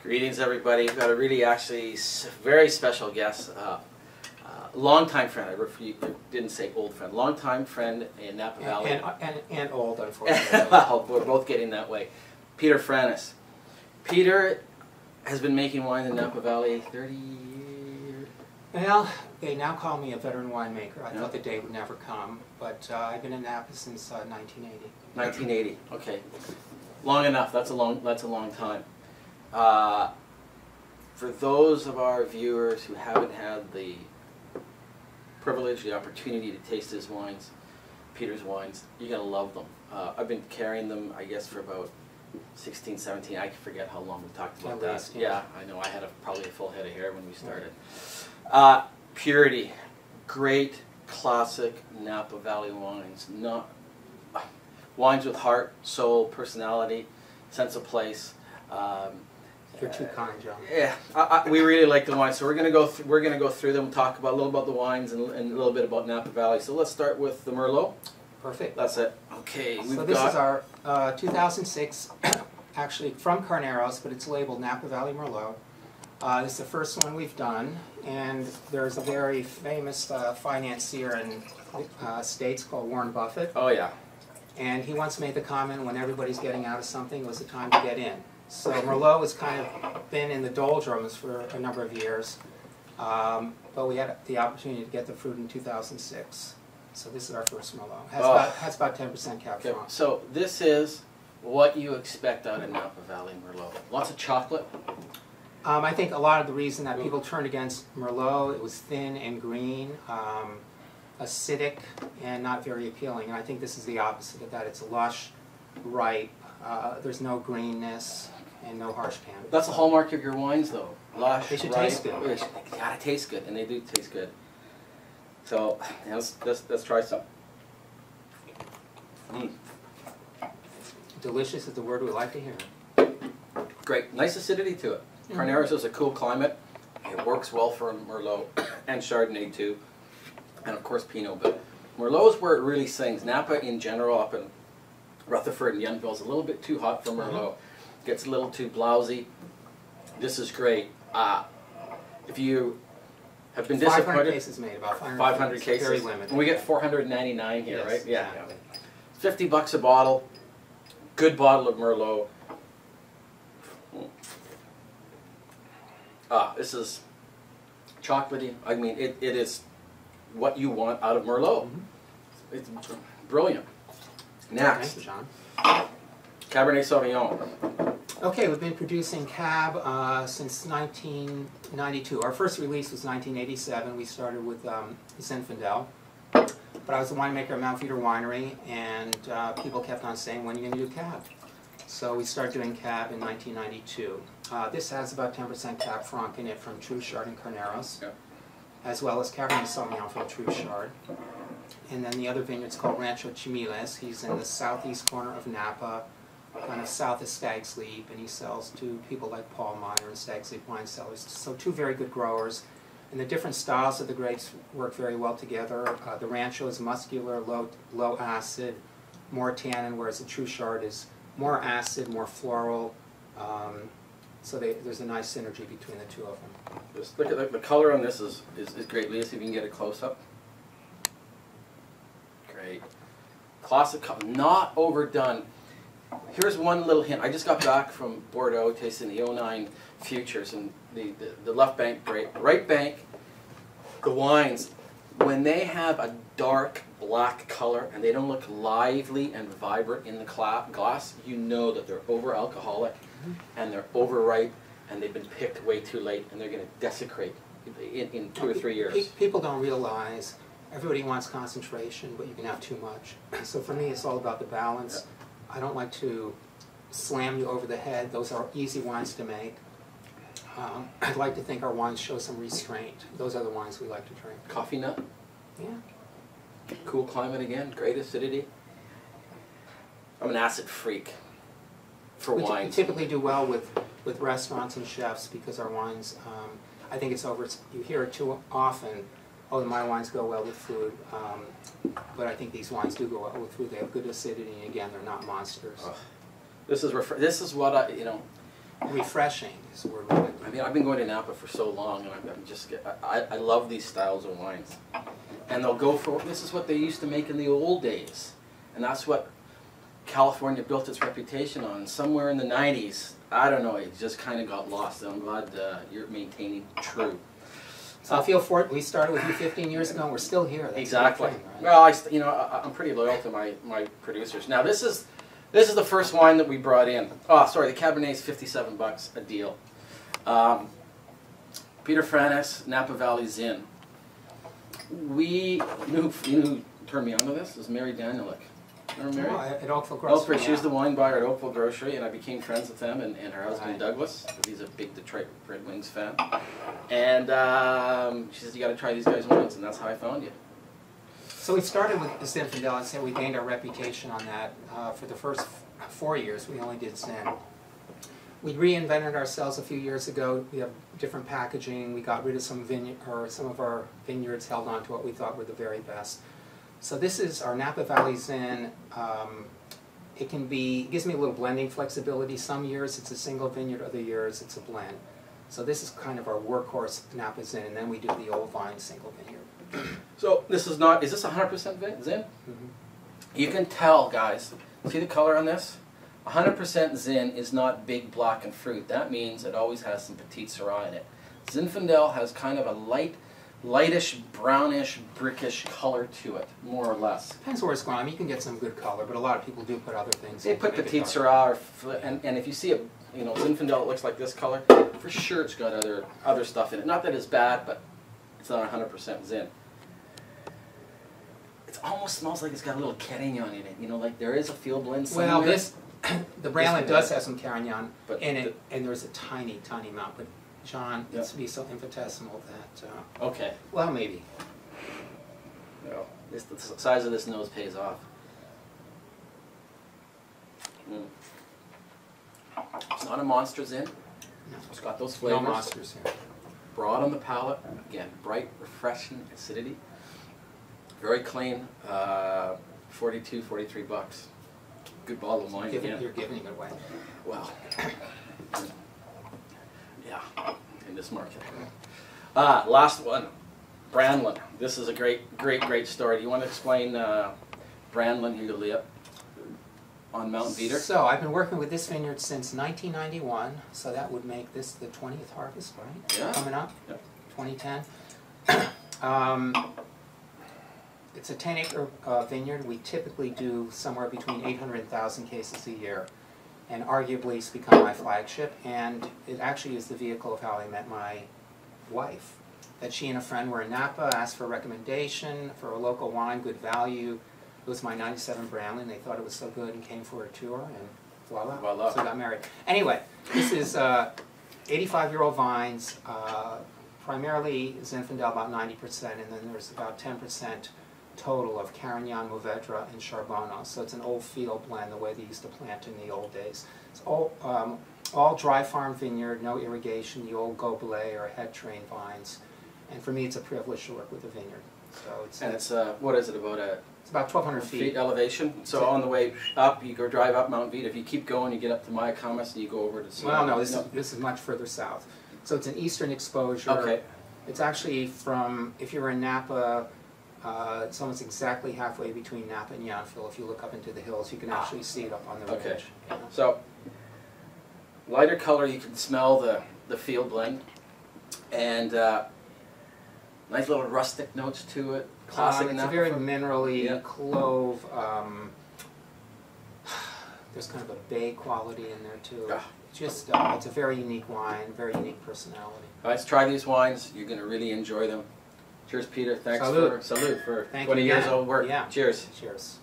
Greetings, everybody. We've got a really actually very special guest, longtime friend. You didn't say old friend. Longtime friend in Napa Valley. And old, unfortunately. Well, we're both getting that way. Peter Franus. Peter has been making wines in Napa Valley 30 years. Well, they now call me a veteran winemaker. I thought the day would never come, but I've been in Napa since 1980. 1980. Okay, long enough. That's a long time. For those of our viewers who haven't had the privilege, the opportunity to taste his wines, Peter's wines, you're going to love them. I've been carrying them, I guess, for about 16, 17, I forget how long we talked about that. Yeah, I know, I had probably a full head of hair when we started. Purity, great classic Napa Valley wines. Wines with heart, soul, personality, sense of place. You're too kind, John. Yeah, we really like the wines, so we're gonna go through them, talk about a little about the wines and a little bit about Napa Valley. So let's start with the Merlot. Perfect. That's it. Okay. So this is our 2006, actually from Carneros, but it's labeled Napa Valley Merlot. This is the first one we've done, and there's a very famous financier in States called Warren Buffett. Oh yeah. And he once made the comment, when everybody's getting out of something, was the time to get in. So Merlot has kind of been in the doldrums for a number of years, but we had the opportunity to get the fruit in 2006. So this is our first Merlot. Has about 10% Cab Franc. So this is what you expect out of Napa Valley Merlot. Lots of chocolate. I think a lot of the reason that people turned against Merlot, it was thin and green, acidic, and not very appealing. And I think this is the opposite of that. It's lush, ripe, there's no greenness, and no harsh candy. That's the hallmark of your wines, though. Lush, they should ripe, taste good. They gotta taste good, and they do taste good. So let's try some. Delicious is the word we like to hear. Great, nice acidity to it. Carneros is a cool climate. It works well for Merlot and Chardonnay too, and of course Pinot. But Merlot is where it really sings. Napa in general, up in Rutherford and Yountville, is a little bit too hot for Merlot. Gets a little too blousy. This is great. If you have been disappointed, 500 cases made, about 500 cases. Very limited. And we get 499 here, yes, right? Yeah. Exactly. $50 a bottle. Good bottle of Merlot. This is chocolatey. I mean, it is what you want out of Merlot. It's brilliant. Next, thank you, John. Cabernet Sauvignon. Okay, we've been producing Cab since 1992. Our first release was 1987. We started with Zinfandel. But I was the winemaker at Mount Veeder Winery, and people kept on saying, when are you going to do Cab? So we started doing Cab in 1992. This has about 10% Cab Franc in it from Truchard and Carneros, as well as Cabernet Sauvignon from Truchard. And then the other vineyard's called Rancho Chimiles. He's in the southeast corner of Napa, kind of south of Stag's Leap, and he sells to people like Paul Meyer and Stag's Leap Wine Cellars. So two very good growers. And the different styles of the grapes work very well together. The Rancho is muscular, low acid, more tannin, whereas the Truchard is more acid, more floral. So there's a nice synergy between the two of them. Just look at the color on this is great. Let's see if you can get a close up. Great. Classic color, not overdone. Here's one little hint. I just got back from Bordeaux tasting the 09 Futures, and the left bank great. The right bank, the wines, when they have a dark black color and they don't look lively and vibrant in the glass, you know that they're over alcoholic and they're overripe and they've been picked way too late and they're going to desecrate in 2 or 3 years. People don't realize everybody wants concentration, but you can have too much. So for me, it's all about the balance. I don't like to slam you over the head. Those are easy wines to make. I'd like to think our wines show some restraint. Those are the wines we like to drink. Coffee nut? Yeah. Cool climate again, great acidity. I'm an acid freak for wines. We typically do well with restaurants and chefs because our wines, I think it's over. You hear it too often, oh, my wines go well with food. But I think these wines do go well with food. They have good acidity, and again, they're not monsters. This is what refreshing is the word we like. I mean, I've been going to Napa for so long, and I'm just I love these styles of wines, and they'll go for this is what they used to make in the old days, and that's what California built its reputation on. Somewhere in the '90s, I don't know, it just kind of got lost. And I'm glad you're maintaining true. So I feel for it. We started with you 15 years ago, and we're still here. That's Exactly. Thing, right? Well, I'm pretty loyal to my producers. Now this is the first wine that we brought in. Oh, sorry, the Cabernet is $57 a deal. Peter Franus, Napa Valley Zin. You know who turned me onto this? Is Mary Danielick. Remember Mary? Oh, at Oakville Grocery. She was the wine buyer at Oakville Grocery, and I became friends with them and her husband Right. Douglas. He's a big Detroit Red Wings fan. And she says, you got to try these guys' wines, and that's how I found you. So we started with the Zinfandel, and so we gained our reputation on that. For the first 4 years, we only did Zin. We reinvented ourselves a few years ago. We have different packaging. We got rid of some of our vineyards, held on to what we thought were the very best. So this is our Napa Valley Zin. It gives me a little blending flexibility. Some years it's a single vineyard, other years it's a blend. So this is kind of our workhorse Napa Zin, and then we do the old vine single vineyard. So this is not, is this 100% Zin? Mm-hmm. You can tell, guys, see the color on this? 100% Zin is not big block and fruit. That means it always has some Petite Syrah in it. Zinfandel has kind of a lightish, brownish, brickish color to it, more or less. Depends where it's going. I mean, you can get some good color, but a lot of people do put other things They in to put make it Petite dark. Syrah, and if you see a Zinfandel that looks like this color, for sure it's got other stuff in it. Not that it's bad, but it's not 100% Zin. It almost smells like it's got a little Carignan in it. You know, like there is a field blend somewhere. Well, the Brandlin does have some Carignan But in it, and there's a tiny, tiny amount. But John, it's to be so infinitesimal that, Okay. well, maybe. No. The size of this nose pays off. It's not a monster Zin. No, It's got those flavors. no monsters here. Broad on the palate. Again, bright, refreshing acidity. Very clean. 42, 43 bucks. Good bottle of wine. You're giving it away. Well, yeah, in this market. Last one, Brandlin. This is a great story. Do you want to explain Brandlin here on Mount Veeder? So I've been working with this vineyard since 1991, so that would make this the 20th harvest, right? Yeah. Coming up, Yep. 2010. It's a 10-acre vineyard. We typically do somewhere between 800 and 1,000 cases a year, and arguably it's become my flagship, and it actually is the vehicle of how I met my wife. That she and a friend were in Napa, asked for a recommendation for a local wine, good value. It was my 97 Brandlin. They thought it was so good and came for a tour, and voila, Voila. so got married. Anyway, this is 85-year-old vines, primarily Zinfandel, about 90%, and then there's about 10% total of Carignan, Mourvedre, and Charbonneau. So it's an old field blend, the way they used to plant in the old days. It's all dry farm vineyard, no irrigation, the old Goblet or head train vines. And for me, it's a privilege to work with a vineyard. So And it's what is it, about it's about 1,200 feet feet. elevation? So on the way up, you go drive up Mount Veeder. If you keep going, you get up to Mayacamas and you go over to. Well, no, this is much further south. So it's an eastern exposure. Okay. It's actually from, if you're in Napa, it's almost exactly halfway between Napa and Yountville. If you look up into the hills, you can actually see it up on the Okay. ridge. Yeah. So lighter color, you can smell the field blend, and nice little rustic notes to it. Classic It's a Napa. very minerally, Yeah. clove. There's kind of a bay quality in there too. Ah. Just, it's a very unique wine, very unique personality. Guys, try these wines. You're going to really enjoy them. Cheers, Peter. Thanks Salud. for 20 you years again. old work. Yeah. Cheers. Cheers.